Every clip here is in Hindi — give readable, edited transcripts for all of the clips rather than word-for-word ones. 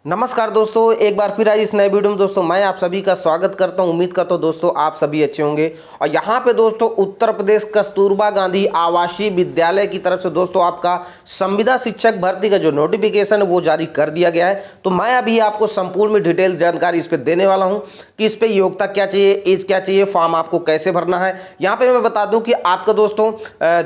नमस्कार दोस्तों, एक बार फिर आज इस नए वीडियो में दोस्तों मैं आप सभी का स्वागत करता हूं। उम्मीद करता हूं दोस्तों आप सभी अच्छे होंगे। और यहां पे दोस्तों उत्तर प्रदेश कस्तूरबा गांधी आवासीय विद्यालय की तरफ से दोस्तों आपका संविदा शिक्षक भर्ती का जो नोटिफिकेशन है वो जारी कर दिया गया है। तो मैं अभी आपको संपूर्ण में डिटेल जानकारी इस पर देने वाला हूँ कि इस पर योग्यता क्या चाहिए, एज क्या चाहिए, फॉर्म आपको कैसे भरना है। यहाँ पे मैं बता दूँ कि आपका दोस्तों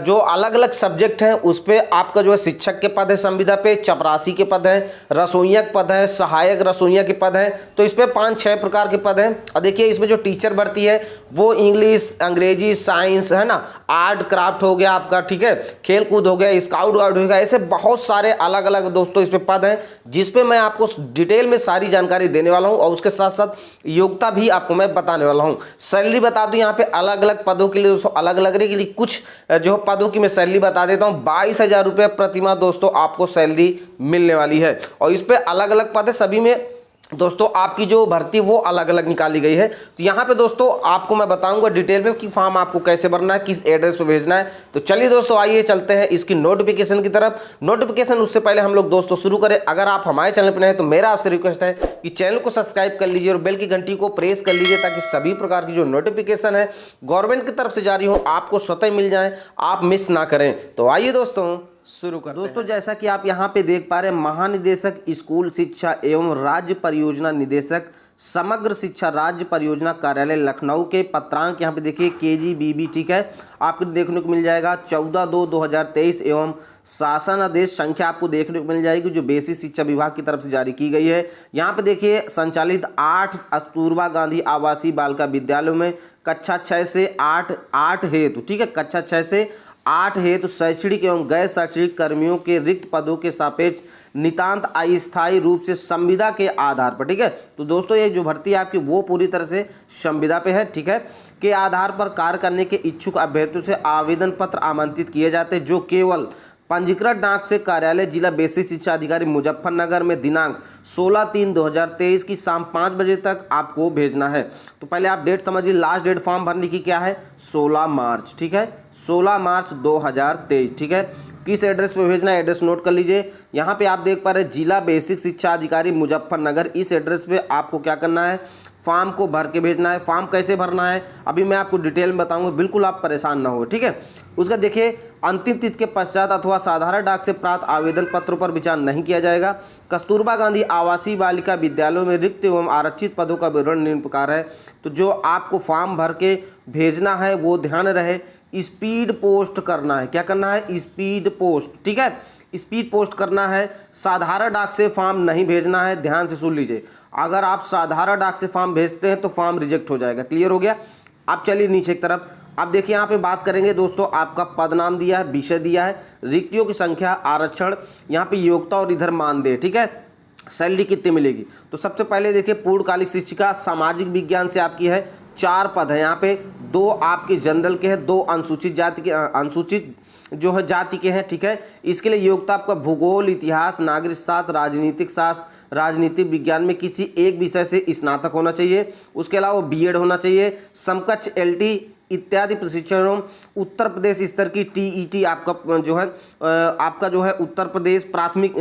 जो अलग अलग सब्जेक्ट हैं उस पर आपका जो है शिक्षक के पद है संविदा पे, चपरासी के पद है, रसोइया के पद है, सहायक रसोइया के पद हैं। तो इस पे 5-6 प्रकार के पद हैं। और देखिए इसमें जो टीचर भर्ती है वो इंग्लिश, अंग्रेजी, साइंस है ना, आर्ट क्राफ्ट हो गया आपका, ठीक है, खेल कूद हो गया, स्काउट गाइड हो गया, ऐसे बहुत सारे अलग अलग दोस्तों इस पे पद हैं जिसपे मैं आपको डिटेल में सारी जानकारी देने वाला हूं। और उसके साथ साथ योग्यता भी आपको मैं बताने वाला हूं। सैलरी बता दूं यहाँ पे अलग अलग पदों के लिए दोस्तों अलग अलग रहेगी, लेकिन कुछ जो पदों की मैं सैलरी बता देता हूँ। 22,000 रुपये प्रतिमाह दोस्तों आपको सैलरी मिलने वाली है। और इस पे अलग अलग पद है, सभी में दोस्तों आपकी जो भर्ती वो अलग अलग निकाली गई है। तो यहाँ पे दोस्तों आपको मैं बताऊंगा डिटेल में कि फॉर्म आपको कैसे भरना है, किस एड्रेस पे भेजना है। तो चलिए दोस्तों आइए चलते हैं इसकी नोटिफिकेशन की तरफ। नोटिफिकेशन उससे पहले हम लोग दोस्तों शुरू करें, अगर आप हमारे चैनल पर नए हैं तो मेरा आपसे रिक्वेस्ट है कि चैनल को सब्सक्राइब कर लीजिए और बेल की घंटी को प्रेस कर लीजिए ताकि सभी प्रकार की जो नोटिफिकेशन है गवर्नमेंट की तरफ से जारी हो आपको स्वतः मिल जाए, आप मिस ना करें। तो आइए दोस्तों शुरू कर दोस्तों, जैसा कि आप यहाँ पे देख पा रहे हैं, महानिदेशक स्कूल शिक्षा एवं राज्य परियोजना निदेशक समग्र शिक्षा राज्य परियोजना कार्यालय लखनऊ के पत्रांक यहाँ पे देखिए KGBB, ठीक है, आपको देखने को मिल जाएगा 14/2/2023 एवं शासन आदेश संख्या आपको देखने को मिल जाएगी जो बेसिक शिक्षा विभाग की तरफ से जारी की गई है। यहाँ पे देखिए संचालित 8 कस्तूरबा गांधी आवासीय बालिका विद्यालयों में कक्षा 6 से 8 हेतु, ठीक है, कक्षा 6 से 8 हेतु शैक्षणिक एवं गैर शैक्षणिक कर्मियों के रिक्त पदों के सापेक्ष नितांत अस्थायी रूप से संविदा के आधार पर, ठीक है। तो दोस्तों ये जो भर्ती है आपकी वो पूरी तरह से संविदा पे है, ठीक है, के आधार पर कार्य करने के इच्छुक अभ्यर्थियों से आवेदन पत्र आमंत्रित किए जाते हैं जो केवल पंजीकृत डाक से कार्यालय जिला बेसिक शिक्षा अधिकारी मुजफ्फरनगर में दिनांक 16/3/2023 की शाम 5 बजे तक आपको भेजना है। तो पहले आप डेट समझिए, लास्ट डेट फॉर्म भरने की क्या है, 16 मार्च, ठीक है, 16 मार्च 2023, ठीक है। किस एड्रेस पे भेजना है, एड्रेस नोट कर लीजिए। यहाँ पे आप देख पा रहे हैं जिला बेसिक शिक्षा अधिकारी मुजफ्फरनगर, इस एड्रेस पे आपको क्या करना है, फॉर्म को भर के भेजना है। फॉर्म कैसे भरना है अभी मैं आपको डिटेल में बताऊंगा, बिल्कुल आप परेशान ना हो, ठीक है। उसका देखिए अंतिम तिथि के पश्चात अथवा साधारण डाक से प्राप्त आवेदन पत्रों पर विचार नहीं किया जाएगा। कस्तूरबा गांधी आवासीय बालिका विद्यालयों में रिक्त एवं आरक्षित पदों का विवरण निम्न प्रकार है। तो जो आपको फॉर्म भर के भेजना है वो ध्यान रहे, स्पीड पोस्ट करना है। क्या करना है, स्पीड पोस्ट, ठीक है, स्पीड पोस्ट करना है। साधारण डाक से फॉर्म नहीं भेजना है, ध्यान से सुन लीजिए। अगर आप साधारण डाक से फॉर्म भेजते हैं तो फॉर्म रिजेक्ट हो जाएगा। क्लियर हो गया। आप चलिए नीचे की तरफ, आप देखिए यहाँ पे बात करेंगे दोस्तों, आपका पद नाम दिया है, विषय दिया है, रिक्तियों की संख्या, आरक्षण, यहाँ पे योग्यता और इधर मानदेय, ठीक है, सैलरी कितनी मिलेगी। तो सबसे पहले देखिए पूर्णकालिक शिक्षिका सामाजिक विज्ञान से आपकी है, 4 पद है यहाँ पे, 2 आपके जनरल के हैं, 2 अनुसूचित जाति के, अनुसूचित जो है जाति के हैं, ठीक है। इसके लिए योग्यता आपका भूगोल, इतिहास, नागरिक शास्त्र, राजनीतिक शास्त्र, राजनीतिक विज्ञान में किसी एक विषय से स्नातक होना चाहिए। उसके अलावा BEd होना चाहिए। समकक्ष LT इत्यादि प्रशिक्षणों, उत्तर प्रदेश स्तर की TET आपका जो है उत्तर प्रदेश प्राथमिक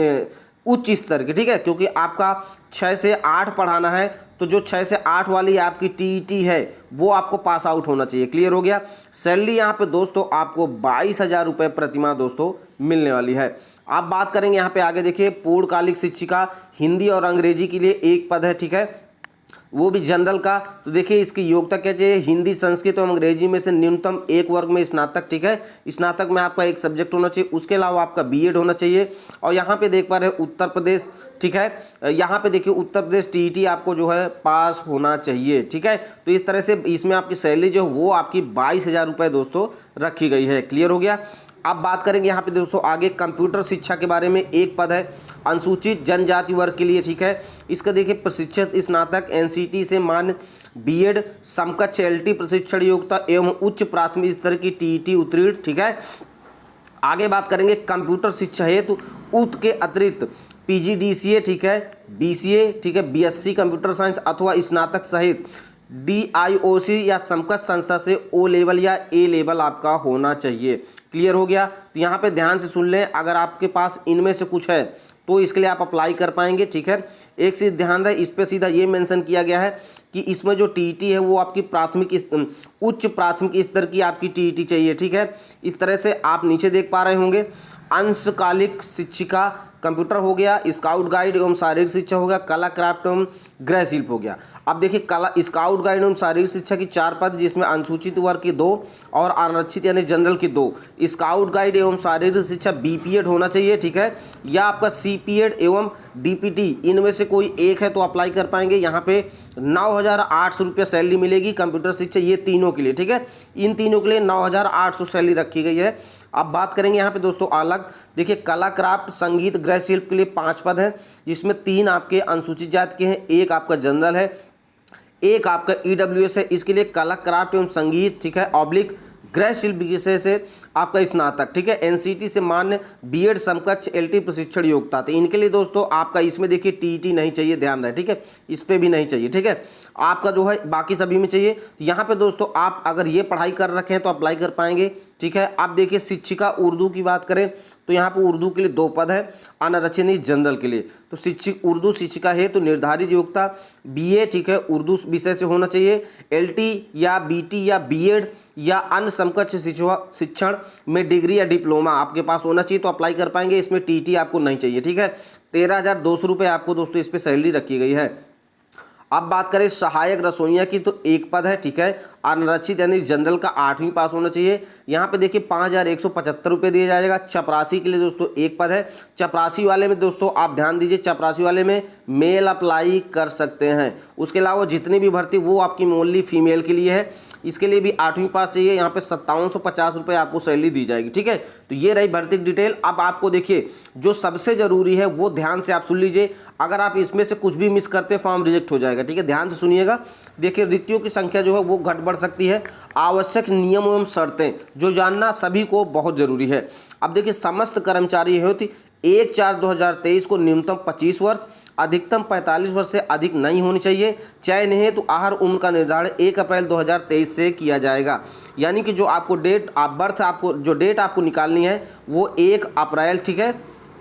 उच्च स्तर की, ठीक है, क्योंकि आपका 6 से 8 पढ़ाना है तो जो 6 से 8 वाली आपकी TET है वो आपको पास आउट होना चाहिए। क्लियर हो गया। सैलरी यहाँ पे दोस्तों आपको 22,000 रुपये प्रतिमाह दोस्तों मिलने वाली है। आप बात करेंगे यहाँ पे आगे देखिए पूर्णकालिक शिक्षिका हिंदी और अंग्रेजी के लिए 1 पद है, ठीक है, वो भी जनरल का। तो देखिए इसकी योग्यता क्या चाहिए, हिंदी, संस्कृत और अंग्रेजी में से न्यूनतम 1 वर्ग में स्नातक, ठीक है, स्नातक में आपका 1 सब्जेक्ट होना चाहिए। उसके अलावा आपका BEd होना चाहिए। और यहाँ पे देख पा रहे हैं उत्तर प्रदेश, ठीक है, यहाँ पे देखिए उत्तर प्रदेश TET आपको जो है पास होना चाहिए, ठीक है। तो इस तरह से इसमें आपकी सैलरी जो है वो आपकी 22,000 रुपये दोस्तों रखी गई है। क्लियर हो गया। अब बात करेंगे यहाँ पे दोस्तों आगे कंप्यूटर शिक्षा के बारे में, 1 पद है अनुसूचित जनजाति वर्ग के लिए, ठीक है। इसका देखिए प्रशिक्षित स्नातक NCT से मान्य BEd, समकक्ष LT प्रशिक्षण योग्यता एवं उच्च प्राथमिक स्तर की TET उत्तीर्ण, ठीक है। आगे बात करेंगे कंप्यूटर शिक्षा हेतु उक्त के अतिरिक्त PGDCA, ठीक है, BCA, ठीक है, BSc कंप्यूटर साइंस अथवा स्नातक सहित DIOC या समकक्ष संस्था से O लेवल या A लेवल आपका होना चाहिए। क्लियर हो गया। तो यहाँ पे ध्यान से सुन लें, अगर आपके पास इनमें से कुछ है तो इसके लिए आप अप्लाई कर पाएंगे। ठीक है, एक चीज़ ध्यान रहे, इस पर सीधा ये मेंशन किया गया है कि इसमें जो टीईटी है वो आपकी उच्च प्राथमिक स्तर की आपकी टीईटी चाहिए। ठीक है, इस तरह से आप नीचे देख पा रहे होंगे, अंशकालिक शिक्षिका कंप्यूटर हो गया, स्काउट गाइड एवं शारीरिक शिक्षा हो गया, कला क्राफ्ट एवं गृह शिल्प हो गया। अब देखिए, कला स्काउट गाइड एवं शारीरिक शिक्षा की 4 पद, जिसमें अनुसूचित वर्ग की 2 और आरक्षित यानी जनरल की 2। स्काउट गाइड एवं शारीरिक शिक्षा बीपीएड होना चाहिए। ठीक है, या आपका सीपीएड एवं डीपीटी, इनमें से कोई एक है तो अप्लाई कर पाएंगे। यहाँ पे 9,800 रुपये सैलरी मिलेगी कंप्यूटर शिक्षा, ये तीनों के लिए। ठीक है, इन तीनों के लिए 9,800 सैलरी रखी गई है। अब बात करेंगे यहाँ पे दोस्तों अलग, देखिए कला क्राफ्ट संगीत गृह शिल्प के लिए 5 पद हैं, जिसमें 3 आपके अनुसूचित जाति के हैं, एक आपका जनरल है, एक आपका ईडब्ल्यूएस है। इसके लिए कला क्राफ्ट एवं संगीत, ठीक है, ऑब्लिक गृह शिल्प विषय से आपका स्नातक, ठीक है, एनसीटी से मान्य बीएड समकक्ष एलटी प्रशिक्षण योग्यता। तो इनके लिए दोस्तों आपका इसमें देखिए टीईटी नहीं चाहिए, ध्यान रहे। ठीक है, इस पे भी नहीं चाहिए। ठीक है, आपका जो है बाकी सभी में चाहिए। यहाँ पे दोस्तों आप अगर ये पढ़ाई कर रखे हैं तो अप्लाई कर पाएंगे। ठीक है, आप देखिए शिक्षिका उर्दू की बात करें तो यहाँ पे उर्दू के लिए 2 पद है, अनारक्षित जनरल के लिए। तो शिक्षक उर्दू शिक्षिका है तो निर्धारित योग्यता बीए, ठीक है, उर्दू विषय से होना चाहिए, एलटी या बीटी या बीएड या अन्य समकक्ष शिक्षण में डिग्री या डिप्लोमा आपके पास होना चाहिए तो अप्लाई कर पाएंगे। इसमें टीटी आपको नहीं चाहिए। ठीक है, 13,200 रुपये आपको दोस्तों इस पर सैलरी रखी गई है। अब बात करें सहायक रसोइया की तो 1 पद है। ठीक है, अनारक्षित यानी जनरल का 8वीं पास होना चाहिए। यहाँ पे देखिए 5,175 रुपये दिया जाएगा। चपरासी के लिए दोस्तों 1 पद है। चपरासी वाले में दोस्तों आप ध्यान दीजिए, चपरासी वाले में मेल अप्लाई कर सकते हैं, उसके अलावा जितनी भी भर्ती वो आपकी ओनली फीमेल के लिए है। इसके लिए भी 8वीं पास चाहिए। यहाँ पे 5750 रुपये आपको सैलरी दी जाएगी। ठीक है, तो ये रही भर्ती की डिटेल। अब आपको देखिए जो सबसे ज़रूरी है वो ध्यान से आप सुन लीजिए, अगर आप इसमें से कुछ भी मिस करते फॉर्म रिजेक्ट हो जाएगा। ठीक है, ध्यान से सुनिएगा। देखिए रिक्तियों की संख्या जो है वो घट बढ़ सकती है। आवश्यक नियम एवं शर्तें जो जानना सभी को बहुत ज़रूरी है। अब देखिए समस्त कर्मचारी होती 1/4/2023 को न्यूनतम 25 वर्ष, अधिकतम 45 वर्ष से अधिक नहीं होनी चाहिए। चयन हेतु आहार उम्र का निर्धारण 1 अप्रैल 2023 से किया जाएगा। यानी कि जो आपको डेट आप बर्थ आपको जो डेट आपको निकालनी है वो 1 अप्रैल, ठीक है,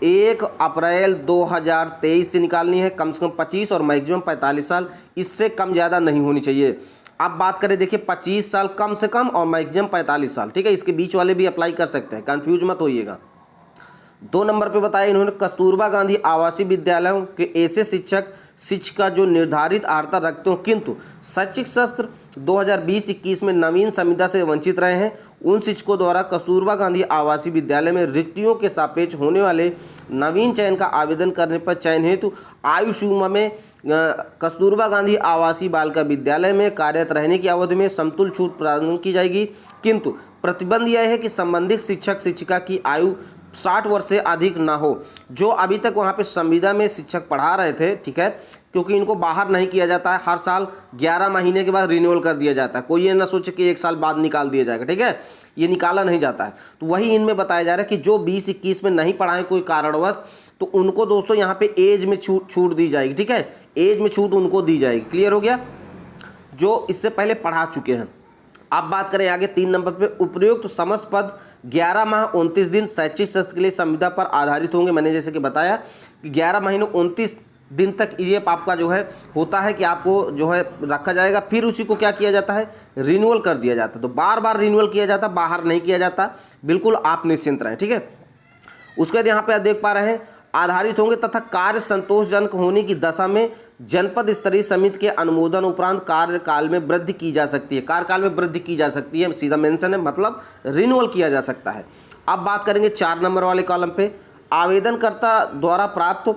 1 अप्रैल 2023 से निकालनी है। कम से कम 25 और मैक्सिमम 45 साल, इससे कम ज़्यादा नहीं होनी चाहिए। अब बात करें देखिए 25 साल कम से कम और मैक्सिमम 45 साल। ठीक है, इसके बीच वाले भी अप्लाई कर सकते हैं, कंफ्यूज मत होइएगा। 2 नंबर पे बताया इन्होंने कस्तूरबा गांधी आवासीय विद्यालयों के ऐसे शिक्षक शिक्षिका जो निर्धारित अर्हता रखते हो किंतु शैक्षिक सत्र 2020-21 में नवीन संविदा से वंचित रहे हैं, उन शिक्षकों द्वारा कस्तूरबा गांधी आवासीय विद्यालय में रिक्तियों के सापेक्ष होने वाले नवीन चयन का आवेदन करने पर चयन हेतु आयु सीमा में कस्तूरबा गांधी आवासीय बालिका विद्यालय में कार्यरत रहने की अवधि में समतुल्य छूट प्रदान की जाएगी। किंतु प्रतिबंध यह है कि संबंधित शिक्षक शिक्षिका की आयु 60 वर्ष से अधिक ना हो, जो अभी तक वहाँ पे संविदा में शिक्षक पढ़ा रहे थे। ठीक है, क्योंकि इनको बाहर नहीं किया जाता है, हर साल 11 महीने के बाद रिन्यूअल कर दिया जाता है। कोई ये ना सोचे कि 1 साल बाद निकाल दिया जाएगा। ठीक है, ये निकाला नहीं जाता है। तो वही इनमें बताया जा रहा है कि जो 20-21 में नहीं पढ़ाए कोई कारणवश, तो उनको दोस्तों यहाँ पे एज में छूट दी जाएगी। ठीक है, एज में छूट उनको दी जाएगी। क्लियर हो गया, जो इससे पहले पढ़ा चुके हैं। अब बात करें आगे 3 नंबर पे, उपयुक्त समस्त पद 11 माह 29 दिन शैक्षिक सत्र के लिए संविदा पर आधारित होंगे। मैंने जैसे कि बताया कि 11 महीनों 29 दिन तक ये आपका जो है होता है कि आपको जो है रखा जाएगा, फिर उसी को क्या किया जाता है, रिन्यूअल कर दिया जाता है। तो बार बार रिन्यूअल किया जाता, बाहर नहीं किया जाता। बिल्कुल आप निश्चिंत रहें। ठीक है, उसके बाद यहाँ पे आप देख पा रहे हैं आधारित होंगे तथा कार्य संतोषजनक होने की दशा में जनपद स्तरीय समिति के अनुमोदन उपरांत कार्यकाल में वृद्धि की जा सकती है। कार्यकाल में वृद्धि की जा सकती है, सीधा मेंशन है, मतलब रिन्यूअल किया जा सकता है। अब बात करेंगे 4 नंबर वाले कॉलम पे, आवेदनकर्ता द्वारा प्राप्त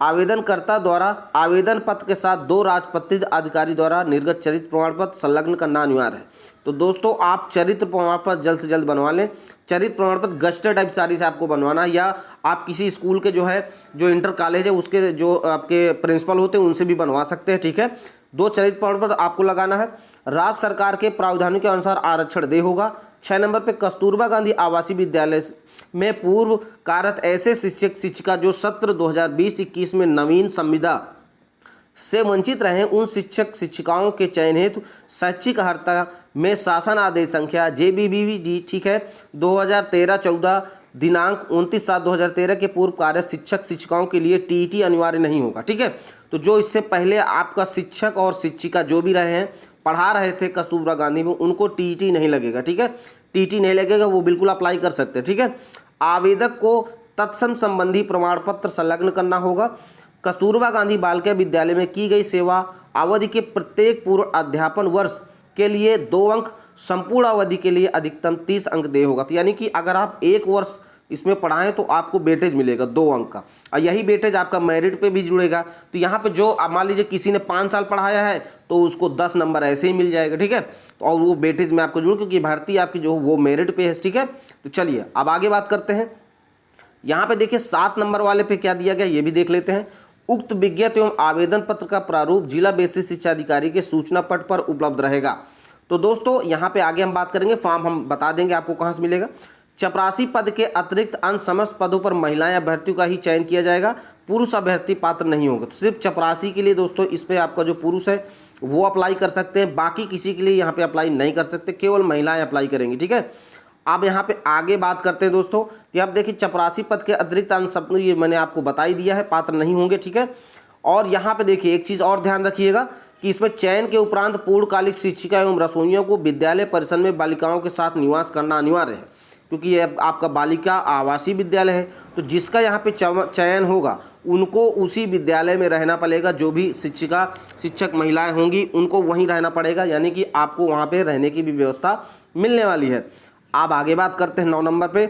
आवेदनकर्ता द्वारा आवेदन पत्र के साथ 2 राजपत्रित अधिकारी द्वारा निर्गत चरित्र प्रमाण पत्र संलग्न करना अनिवार्य है। तो दोस्तों आप चरित्र प्रमाण पत्र जल्द से जल्द बनवा लें। चरित्र प्रमाण पत्र गस्टेड अधिकारी से आपको बनवाना है, या आप किसी स्कूल के जो इंटर कॉलेज है उसके जो आपके प्रिंसिपल होते हैं उनसे भी बनवा सकते हैं। ठीक है, 2 चरित्र प्रमाण पत्र आपको लगाना है। राज्य सरकार के प्रावधानों के अनुसार आरक्षण दे होगा। 6 नंबर पे कस्तूरबा गांधी आवासीय विद्यालय में पूर्व कार्यरत ऐसे शिक्षक शिक्षिका जो सत्र 2020-21 में नवीन संविदा से वंचित रहे, उन शिक्षक शिक्षिकाओं के चयन हेतु शैक्षिक अर्हता में शासन आदेश संख्या JBBD, ठीक है, 2013-14 दिनांक 29/7/2013 के पूर्व कार्य शिक्षक शिक्षिकाओं के लिए टीईटी अनिवार्य नहीं होगा। ठीक है, तो जो इससे पहले आपका शिक्षक और शिक्षिका जो भी रहे हैं, पढ़ा रहे थे कस्तूरबा गांधी में, उनको टीईटी नहीं लगेगा। ठीक है, टीईटी नहीं लगेगा, वो बिल्कुल अप्लाई कर सकते हैं। ठीक है, आवेदक को तत्सम संबंधी प्रमाण पत्र संलग्न करना होगा। कस्तूरबा गांधी बालिका विद्यालय में की गई सेवा अवधि के प्रत्येक पूर्व अध्यापन वर्ष के लिए 2 अंक, संपूर्ण अवधि के लिए अधिकतम 30 अंक देय होगा। तो यानी कि अगर आप 1 वर्ष इसमें पढ़ाएं तो आपको वेटेज मिलेगा 2 अंक का, और यही वेटेज आपका मेरिट पे भी जुड़ेगा। तो यहाँ पे जो अब मान लीजिए किसी ने 5 साल पढ़ाया है तो उसको 10 नंबर ऐसे ही मिल जाएगा। ठीक है, तो और वो वेटेज में आपको जुड़, क्योंकि भर्ती आपकी जो वो मेरिट पे है। ठीक है, तो चलिए अब आगे बात करते हैं। यहाँ पे देखिए 7 नंबर वाले पे क्या दिया गया ये भी देख लेते हैं। उक्त विज्ञप्ति एवं आवेदन पत्र का प्रारूप जिला बेसिस शिक्षा अधिकारी के सूचना पट पर उपलब्ध रहेगा। तो दोस्तों यहाँ पे आगे हम बात करेंगे, फॉर्म हम बता देंगे आपको कहाँ से मिलेगा। चपरासी पद के अतिरिक्त अन्य समस्त पदों पर महिलाएं अभ्यर्थियों का ही चयन किया जाएगा, पुरुष अभ्यर्थी पात्र नहीं होगा। तो सिर्फ चपरासी के लिए दोस्तों इस पे आपका जो पुरुष है वो अप्लाई कर सकते हैं, बाकी किसी के लिए यहाँ पे अप्लाई नहीं कर सकते, केवल महिलाएं अप्लाई करेंगी। ठीक है, अब यहाँ पे आगे बात करते हैं दोस्तों। तो आप देखिए चपरासी पद के अतिरिक्त अन्य सब ये मैंने आपको बता ही दिया है, पात्र नहीं होंगे। ठीक है, और यहाँ पे देखिए एक चीज़ और ध्यान रखिएगा कि इसमें चयन के उपरांत पूर्णकालिक शिक्षिका एवं रसोइयों को विद्यालय परिसर में बालिकाओं के साथ निवास करना अनिवार्य है, क्योंकि ये आपका बालिका आवासीय विद्यालय है। तो जिसका यहाँ पे चयन होगा उनको उसी विद्यालय में रहना पड़ेगा। जो भी शिक्षक महिलाएं होंगी उनको वहीं रहना पड़ेगा, यानी कि आपको वहाँ पे रहने की भी व्यवस्था मिलने वाली है। अब आगे बात करते हैं 9 नंबर पे।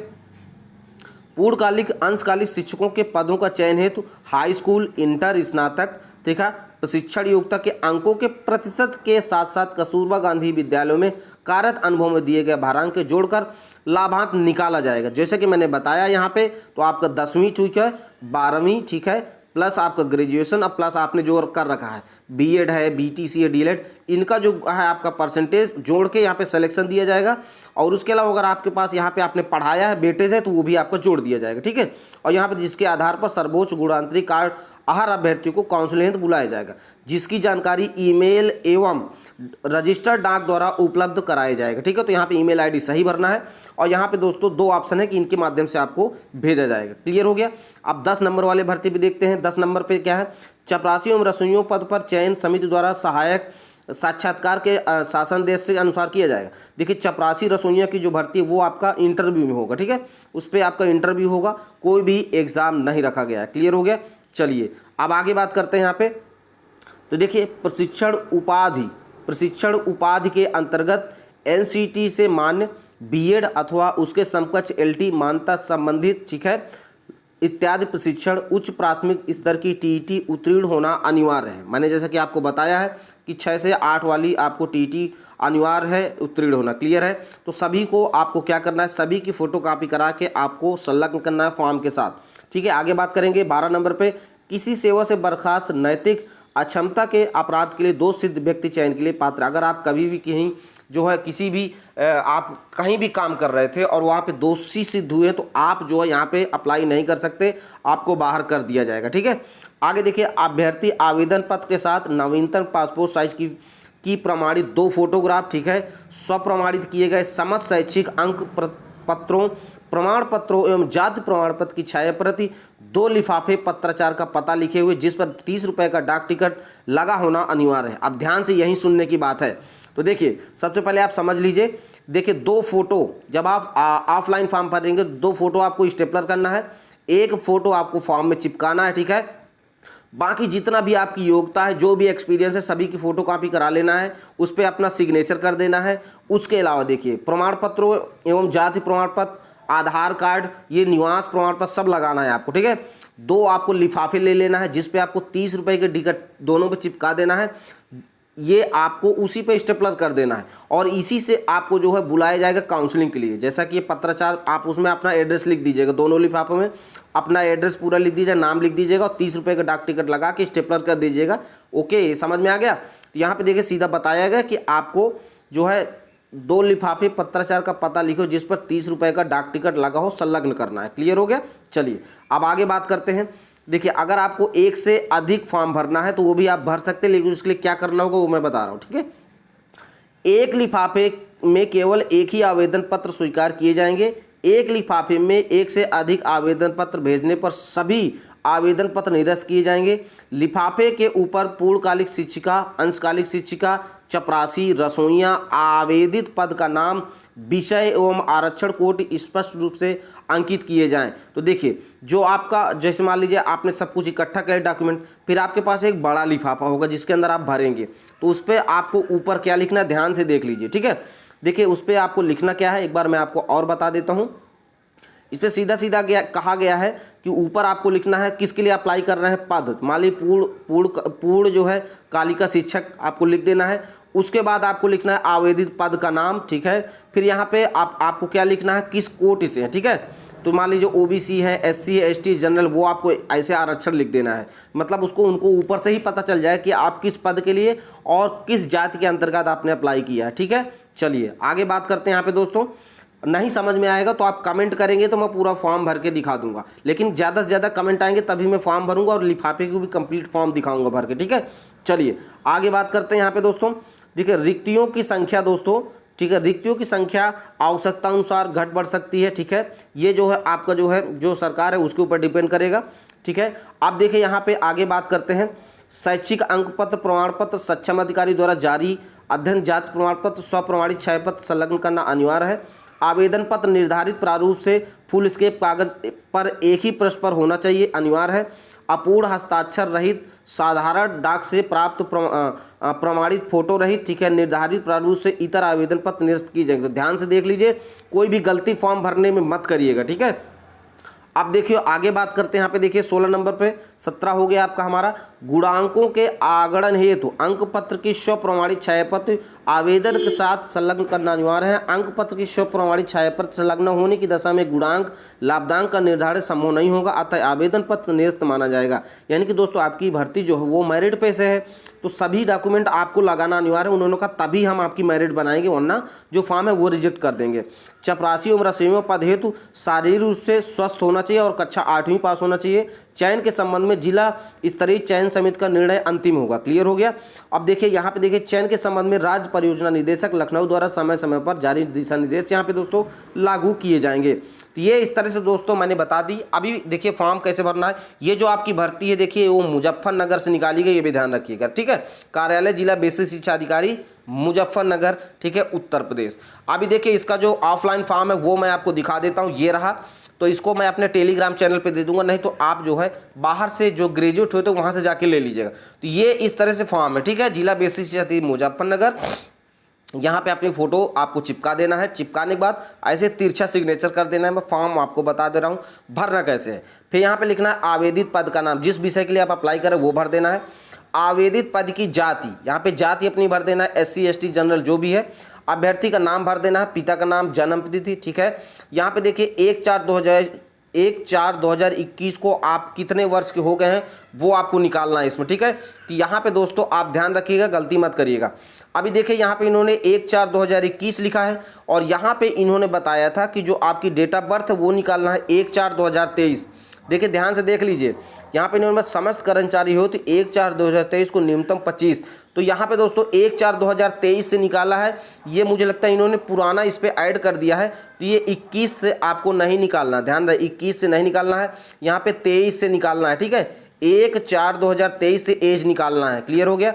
पूर्णकालिक अंशकालिक शिक्षकों के पदों का चयन हेतु हाई स्कूल, इंटर, स्नातक, ठीक है, प्रशिक्षण योग्यता के अंकों के प्रतिशत के साथ साथ कस्तूरबा गांधी विद्यालयों में कार्यरत अनुभव में दिए गए भारांक के जोड़कर लाभांश निकाला जाएगा। जैसे कि मैंने बताया यहाँ पे, तो आपका 10वीं ठीक है, 12वीं ठीक है, प्लस आपका ग्रेजुएशन और प्लस आपने जो कर रखा है बीएड है, बीटीसी है, डीएलएड, इनका जो है आपका परसेंटेज जोड़ के यहाँ पे सिलेक्शन दिया जाएगा। और उसके अलावा अगर आपके पास यहाँ पे आपने पढ़ाया है, वेटेज है, तो वो भी आपको जोड़ दिया जाएगा। ठीक है, और यहाँ पे जिसके आधार पर सर्वोच्च गुणांतरित कार्ड हर अभ्यर्थियों को काउंसलिंग हेतु बुलाया जाएगा, जिसकी जानकारी ईमेल एवं रजिस्टर्ड डाक द्वारा उपलब्ध कराया जाएगा। ठीक है, तो यहाँ पे ईमेल आईडी सही भरना है, और यहाँ पे दोस्तों 2 ऑप्शन है कि इनके माध्यम से आपको भेजा जाएगा। क्लियर हो गया। अब 10 नंबर वाले भर्ती भी देखते हैं। 10 नंबर पे क्या है, चपरासी एवं रसोइयों पद पर चयन समिति द्वारा सहायक साक्षात्कार के शासन देश से अनुसार किया जाएगा। देखिए चपरासी रसोइया की जो भर्ती है वो आपका इंटरव्यू में होगा। ठीक है, उस पर आपका इंटरव्यू होगा, कोई भी एग्जाम नहीं रखा गया है। क्लियर हो गया। चलिए अब आगे बात करते हैं यहाँ पे। तो देखिए प्रशिक्षण उपाधि के अंतर्गत एनसीटी से मान्य बीएड अथवा उसके समकक्ष एलटी मान्यता संबंधित, ठीक है, इत्यादि प्रशिक्षण उच्च प्राथमिक स्तर की टीईटी उत्तीर्ण होना अनिवार्य है। मैंने जैसा कि आपको बताया है कि 6 से 8 वाली आपको टीईटी अनिवार्य है उत्तीर्ण होना। क्लियर है। तो सभी को आपको क्या करना है, सभी की फोटोकॉपी करा के आपको संलग्न करना है फॉर्म के साथ। ठीक है, आगे बात करेंगे 12 नंबर पे। किसी सेवा से बर्खास्त नैतिक अक्षमता के अपराध के लिए 2 सिद्ध व्यक्ति चयन के लिए पात्र। अगर आप कभी भी कहीं जो है किसी भी आप कहीं भी काम कर रहे थे और वहाँ पे दोषी सिद्ध हुए तो आप जो है यहाँ पे अप्लाई नहीं कर सकते, आपको बाहर कर दिया जाएगा। ठीक है, आगे देखिए अभ्यर्थी आवेदन पत्र के साथ नवीनतम पासपोर्ट साइज की प्रमाणित 2 फोटोग्राफ, ठीक है, स्वप्रमाणित किए गए समस्त शैक्षिक अंक पत्रों, प्रमाण पत्रों एवं जाति प्रमाण पत्र की छाया प्रति, 2 लिफाफे पत्राचार का पता लिखे हुए जिस पर 30 रुपए का डाक टिकट लगा होना अनिवार्य है। अब ध्यान से यही सुनने की बात है। तो देखिए सबसे पहले आप समझ लीजिए, देखिए 2 फोटो जब आप ऑफलाइन फॉर्म भरेंगे 2 फोटो आपको स्टेपलर करना है, 1 फोटो आपको फॉर्म में चिपकाना है। ठीक है, बाकी जितना भी आपकी योग्यता है, जो भी एक्सपीरियंस है, सभी की फोटोकॉपी करा लेना है, उस पर अपना सिग्नेचर कर देना है। उसके अलावा देखिए प्रमाण पत्रों एवं जाति प्रमाण पत्र, आधार कार्ड, ये निवास प्रमाण पत्र सब लगाना है आपको। ठीक है, 2 आपको लिफाफे ले लेना है जिस पे आपको 30 रुपए के टिकट दोनों पे चिपका देना है, ये आपको उसी पे स्टेपलर कर देना है और इसी से आपको जो है बुलाया जाएगा काउंसलिंग के लिए। जैसा कि ये पत्राचार, आप उसमें अपना एड्रेस लिख दीजिएगा, दोनों लिफाफों में अपना एड्रेस पूरा लिख दीजिएगा, नाम लिख दीजिएगा और 30 रुपए का डाक टिकट लगा के स्टेपलर कर दीजिएगा। ओके, समझ में आ गया। तो यहाँ पे देखिए सीधा बताया गया कि आपको जो है 2 लिफाफे पत्राचार का पता लिखो जिस पर 30 रुपए का डाक टिकट लगा हो, संलग्न करना है। क्लियर हो गया। चलिए अब आगे बात करते हैं। देखिए अगर आपको 1 से अधिक फॉर्म भरना है तो वो भी आप भर सकते हैं, लेकिन उसके लिए क्या करना होगा वो मैं बता रहा हूँ। ठीक है, 1 लिफाफे में केवल 1 ही आवेदन पत्र स्वीकार किए जाएंगे, एक लिफाफे में एक से अधिक आवेदन पत्र भेजने पर सभी आवेदन पत्र निरस्त किए जाएंगे। लिफाफे के ऊपर पूर्णकालिक शिक्षिका, अंशकालिक शिक्षिका, चपरासी, रसोइया, आवेदित पद का नाम, विषय एवं आरक्षण कोट स्पष्ट रूप से अंकित किए जाएं। तो देखिए, जो आपका जैसे मान लीजिए आपने सब कुछ इकट्ठा किया डॉक्यूमेंट, फिर आपके पास एक बड़ा लिफाफा होगा जिसके अंदर आप भरेंगे, तो उस पर आपको ऊपर क्या लिखना है ध्यान से देख लीजिए, ठीक है। देखिए उस पर आपको लिखना क्या है, एक बार मैं आपको और बता देता हूँ। इस पर सीधा सीधा कहा गया है कि ऊपर आपको लिखना है किसके लिए अप्लाई कर रहे हैं, पद, मान ली पूर्ण जो है कालिका शिक्षक आपको लिख देना है। उसके बाद आपको लिखना है आवेदित पद का नाम, ठीक है। फिर यहाँ पे आपको क्या लिखना है, किस कोट से है, ठीक है। तो मान लीजिए ओबीसी है, एससी है, एसटी, जनरल, वो आपको ऐसे आरक्षण लिख देना है। मतलब उनको ऊपर से ही पता चल जाए कि आप किस पद के लिए और किस जाति के अंतर्गत आपने अप्लाई किया है, ठीक है। चलिए आगे बात करते हैं। यहाँ पे दोस्तों नहीं समझ में आएगा तो आप कमेंट करेंगे तो मैं पूरा फॉर्म भर के दिखा दूंगा, लेकिन ज़्यादा से ज़्यादा कमेंट आएंगे तभी मैं फॉर्म भरूंगा और लिफाफे की भी कंप्लीट फॉर्म दिखाऊंगा भर के, ठीक है। चलिए आगे बात करते हैं। यहाँ पे दोस्तों देखिए रिक्तियों की संख्या दोस्तों, ठीक है, रिक्तियों की संख्या आवश्यकता अनुसार घट बढ़ सकती है, ठीक है। ये जो है आपका जो सरकार है उसके ऊपर डिपेंड करेगा, ठीक है। आप देखिए यहाँ पे आगे बात करते हैं। शैक्षिक अंक पत्र, प्रमाण पत्र सक्षम अधिकारी द्वारा जारी अध्ययन जांच प्रमाण पत्र, स्वप्रमाणित छाया पत्र संलग्न करना अनिवार्य है। आवेदन पत्र निर्धारित प्रारूप से फुल स्केप कागज पर एक ही पृष्ठ पर होना चाहिए, अनिवार्य है। अपूर्ण हस्ताक्षर रहित साधारण डाक से प्राप्त प्रमाणित फोटो रहित, ठीक है, निर्धारित प्रारूप से इतर आवेदन पत्र निरस्त किए जाएंगे। तो ध्यान से देख लीजिए, कोई भी गलती फॉर्म भरने में मत करिएगा, ठीक है। अब देखिए आगे बात करते हैं। यहाँ पे देखिए 16 नंबर पे 17 हो गया आपका हमारा। गुणांकों के आगणन हेतु अंक पत्र की स्वप्रमाणित छायापत्र आवेदन के साथ संलग्न करना अनिवार्य है। अंक पत्र की स्वप्रमाणित छायापत्र संलग्न होने की दशा में गुणांक लाभदांक का निर्धारण संभव नहीं होगा, अतः आवेदन पत्र निरस्त माना जाएगा। यानी कि दोस्तों आपकी भर्ती जो है वो मेरिट पे से है, तो सभी डॉक्यूमेंट आपको लगाना अनिवार्य है। उन्होंने कहा तभी हम आपकी मेरिट बनाएंगे, वरना जो फॉर्म है वो रिजेक्ट कर देंगे। चपरासी और रसोइयों पद हेतु शारीरिक रूप से स्वस्थ होना चाहिए और कक्षा 8वीं पास होना चाहिए। चयन के संबंध में जिला स्तरीय चयन समिति का निर्णय अंतिम होगा। क्लियर हो गया। अब देखिए यहाँ पे देखिए चयन के संबंध में राज्य परियोजना निदेशक लखनऊ द्वारा समय समय पर जारी दिशा निर्देश यहाँ पे दोस्तों लागू किए जाएंगे। तो ये इस तरह से दोस्तों मैंने बता दी। अभी देखिए फॉर्म कैसे भरना है। ये जो आपकी भर्ती है देखिए वो मुजफ्फरनगर से निकाली गई, ये भी ध्यान रखिएगा, ठीक है। कार्यालय जिला बेसिक शिक्षा अधिकारी मुजफ्फरनगर, ठीक है, उत्तर प्रदेश। अभी देखिए इसका जो ऑफलाइन फॉर्म है वो मैं आपको दिखा देता हूँ, ये रहा। तो इसको मैं अपने टेलीग्राम चैनल पे दे दूंगा, नहीं तो आप जो है बाहर से जो ग्रेजुएट हो तो वहाँ से जाके ले लीजिएगा। तो ये इस तरह से फॉर्म है, ठीक है। जिला बेसिक शिक्षा अधिकारी मुजफ्फरनगर, यहाँ पे अपनी फोटो आपको चिपका देना है। चिपकाने के बाद ऐसे तिरछा सिग्नेचर कर देना है। मैं फॉर्म आपको बता दे रहा हूँ भरना कैसे है। फिर यहाँ पे लिखना है आवेदित पद का नाम, जिस विषय के लिए आप अप्लाई करें वो भर देना है। आवेदित पद की जाति, यहाँ पे जाति अपनी भर देना है, SC ST जनरल जो भी है। अभ्यर्थी का नाम भर देना है, पिता का नाम, जन्म तिथि, ठीक है। यहाँ पे देखिए 1/4/2021 को आप कितने वर्ष के हो गए हैं वो आपको निकालना है इसमें, ठीक है। तो यहाँ पे दोस्तों आप ध्यान रखिएगा, गलती मत करिएगा। अभी देखिए यहाँ पे इन्होंने 1/4/2021 लिखा है और यहाँ पे इन्होंने बताया था कि जो आपकी डेट ऑफ बर्थ है वो निकालना है 1/4/2023। देखिए ध्यान से देख लीजिए, यहाँ पे इन्होंने समस्त कर्मचारी हो तो 1/4/2023 को न्यूनतम 25, तो यहाँ पे दोस्तों 1/4/2023 से निकाला है। ये मुझे लगता है इन्होंने पुराना इस पर ऐड कर दिया है, तो ये 21 से आपको नहीं निकालना, ध्यान रहे 21 से नहीं निकालना है, यहाँ पे 23 से निकालना है, ठीक है। 1/4/2023 से एज निकालना है। क्लियर हो गया।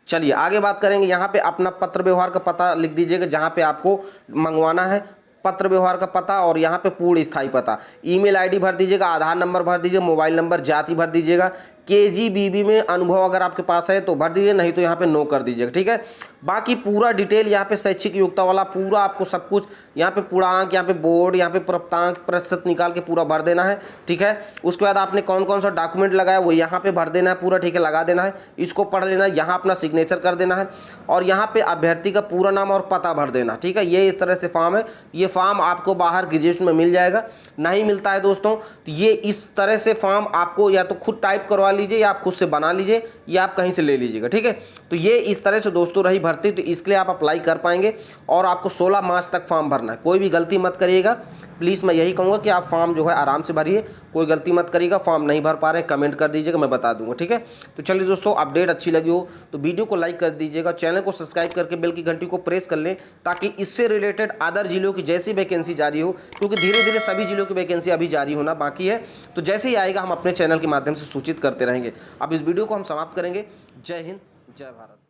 चलिए आगे बात करेंगे। यहाँ पे अपना पत्र व्यवहार का पता लिख दीजिएगा जहाँ पे आपको मंगवाना है, पत्र व्यवहार का पता, और यहाँ पे पूर्ण स्थायी पता। ईमेल आईडी भर दीजिएगा, आधार नंबर भर दीजिएगा, मोबाइल नंबर, जाति भर दीजिएगा। KGBB में अनुभव अगर आपके पास है तो भर दीजिए, नहीं तो यहाँ पे नो कर दीजिएगा, ठीक है। बाकी पूरा डिटेल यहाँ पे शैक्षिक योग्यता वाला पूरा आपको सब कुछ यहाँ पे पूर्णांक, यहाँ पे बोर्ड, यहाँ पे प्राप्तांक प्रतिशत निकाल के पूरा भर देना है, ठीक है। उसके बाद आपने कौन कौन सा डॉक्यूमेंट लगाया वो यहाँ पे भर देना है पूरा, ठीक है, लगा देना है। इसको पढ़ लेना है, यहाँ अपना सिग्नेचर कर देना है और यहाँ पे अभ्यर्थी का पूरा नाम और पता भर देना, ठीक है। ये इस तरह से फॉर्म है। ये फॉर्म आपको बाहर ग्रेजुएशन में मिल जाएगा, नहीं मिलता है दोस्तों तो ये इस तरह से फॉर्म आपको या तो खुद टाइप करवा लीजिए या आप खुद से बना लीजिए या आप कहीं से ले लीजिएगा, ठीक है। तो ये इस तरह से दोस्तों रही भर्ती, तो इसके लिए आप अप्लाई कर पाएंगे और आपको 16 मार्च तक फॉर्म भरना है। कोई भी गलती मत करिएगा, प्लीज़ मैं यही कहूँगा कि आप फॉर्म जो है आराम से भरिए, कोई गलती मत करिएगा। फॉर्म नहीं भर पा रहे हैं कमेंट कर दीजिएगा, मैं बता दूंगा, ठीक है। तो चलिए दोस्तों, अपडेट अच्छी लगी हो तो वीडियो को लाइक कर दीजिएगा, चैनल को सब्सक्राइब करके बेल की घंटी को प्रेस कर लें, ताकि इससे रिलेटेड अदर जिलों की जैसी वैकेंसी जारी हो, क्योंकि धीरे धीरे सभी जिलों की वैकेंसी अभी जारी होना बाकी है। तो जैसे ही आएगा हम अपने चैनल के माध्यम से सूचित करते रहेंगे। अब इस वीडियो को हम समाप्त करेंगे। जय हिंद, जय भारत।